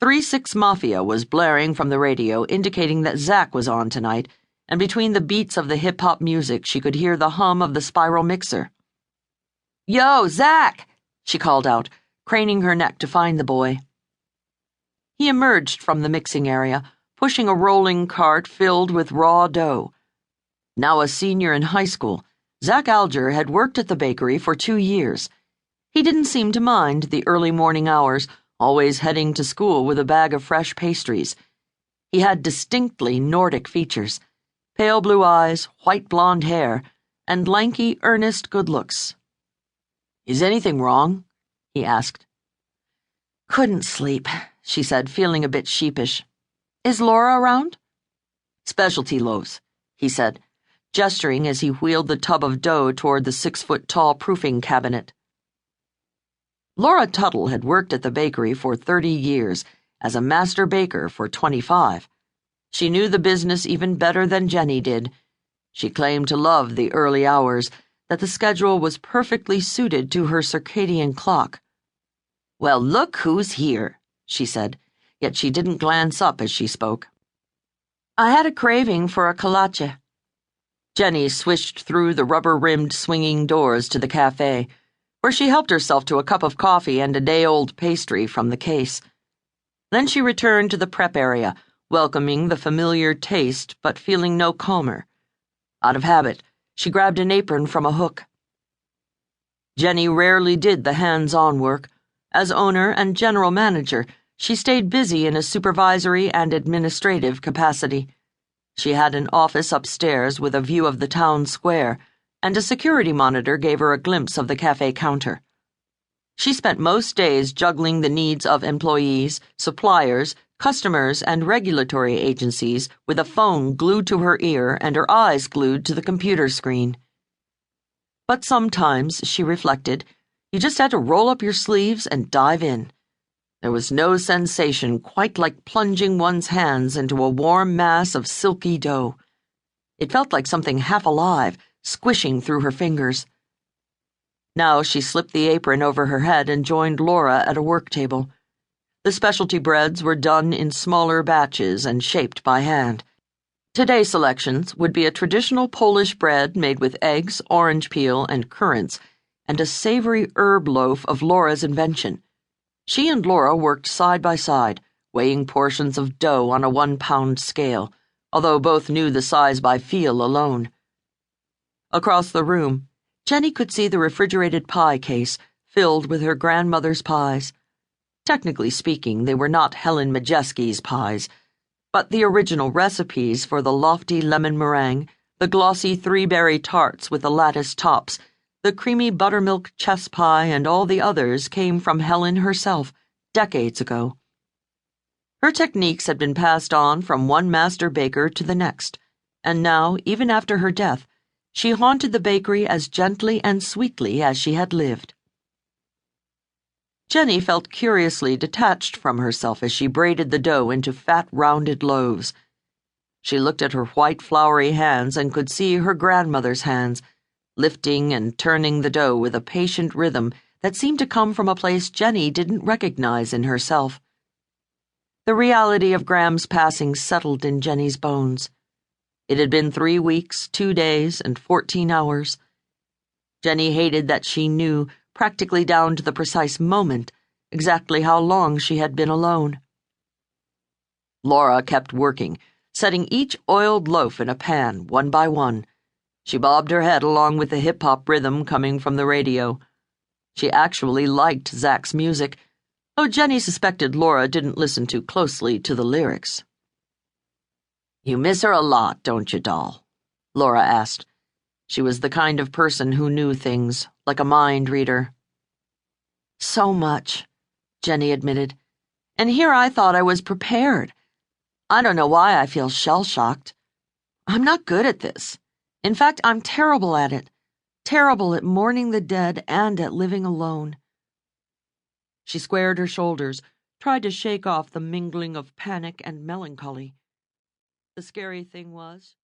3-6 Mafia was blaring from the radio, indicating that Zach was on tonight, and between the beats of the hip-hop music she could hear the hum of the spiral mixer. "Yo, Zach!" she called out, craning her neck to find the boy. He emerged from the mixing area, pushing a rolling cart filled with raw dough. Now a senior in high school, Zach Alger had worked at the bakery for 2 years. He didn't seem to mind the early morning hours, always heading to school with a bag of fresh pastries. He had distinctly Nordic features, pale blue eyes, white blonde hair, and lanky, earnest good looks. "Is anything wrong?" he asked. "Couldn't sleep," she said, feeling a bit sheepish. "Is Laura around?" "Specialty loaves," he said, gesturing as he wheeled the tub of dough toward the 6-foot-tall proofing cabinet. Laura Tuttle had worked at the bakery for 30 years, as a master baker for 25. She knew the business even better than Jenny did. She claimed to love the early hours, that the schedule was perfectly suited to her circadian clock. "Well, look who's here," she said, yet she didn't glance up as she spoke. "I had a craving for a kolache." Jenny swished through the rubber-rimmed swinging doors to the cafe, where she helped herself to a cup of coffee and a day-old pastry from the case. Then she returned to the prep area, welcoming the familiar taste but feeling no calmer. Out of habit, she grabbed an apron from a hook. Jenny rarely did the hands-on work. As owner and general manager, she stayed busy in a supervisory and administrative capacity. She had an office upstairs with a view of the town square, and a security monitor gave her a glimpse of the cafe counter. She spent most days juggling the needs of employees, suppliers, customers, and regulatory agencies with a phone glued to her ear and her eyes glued to the computer screen. But sometimes, she reflected, you just had to roll up your sleeves and dive in. There was no sensation quite like plunging one's hands into a warm mass of silky dough. It felt like something half alive, squishing through her fingers. Now she slipped the apron over her head and joined Laura at a work table. The specialty breads were done in smaller batches and shaped by hand. Today's selections would be a traditional Polish bread made with eggs, orange peel, and currants, and a savory herb loaf of Laura's invention. She and Laura worked side by side, weighing portions of dough on a 1-pound scale, although both knew the size by feel alone. Across the room, Jenny could see the refrigerated pie case filled with her grandmother's pies. Technically speaking, they were not Helen Majesky's pies, but the original recipes for the lofty lemon meringue, the glossy 3-berry tarts with the lattice tops, the creamy buttermilk chess pie, and all the others came from Helen herself, decades ago. Her techniques had been passed on from one master baker to the next, and now, even after her death, she haunted the bakery as gently and sweetly as she had lived. Jenny felt curiously detached from herself as she braided the dough into fat, rounded loaves. She looked at her white, floury hands and could see her grandmother's hands, lifting and turning the dough with a patient rhythm that seemed to come from a place Jenny didn't recognize in herself. The reality of Graham's passing settled in Jenny's bones. It had been 3 weeks, 2 days, and 14 hours. Jenny hated that she knew, practically down to the precise moment, exactly how long she had been alone. Laura kept working, setting each oiled loaf in a pan, one by one. She bobbed her head along with the hip-hop rhythm coming from the radio. She actually liked Zach's music, though Jenny suspected Laura didn't listen too closely to the lyrics. "You miss her a lot, don't you, doll?" Laura asked. She was the kind of person who knew things, like a mind reader. "So much," Jenny admitted. "And here I thought I was prepared. I don't know why I feel shell-shocked. I'm not good at this. In fact, I'm terrible at it. Terrible at mourning the dead and at living alone." She squared her shoulders, tried to shake off the mingling of panic and melancholy. The scary thing was,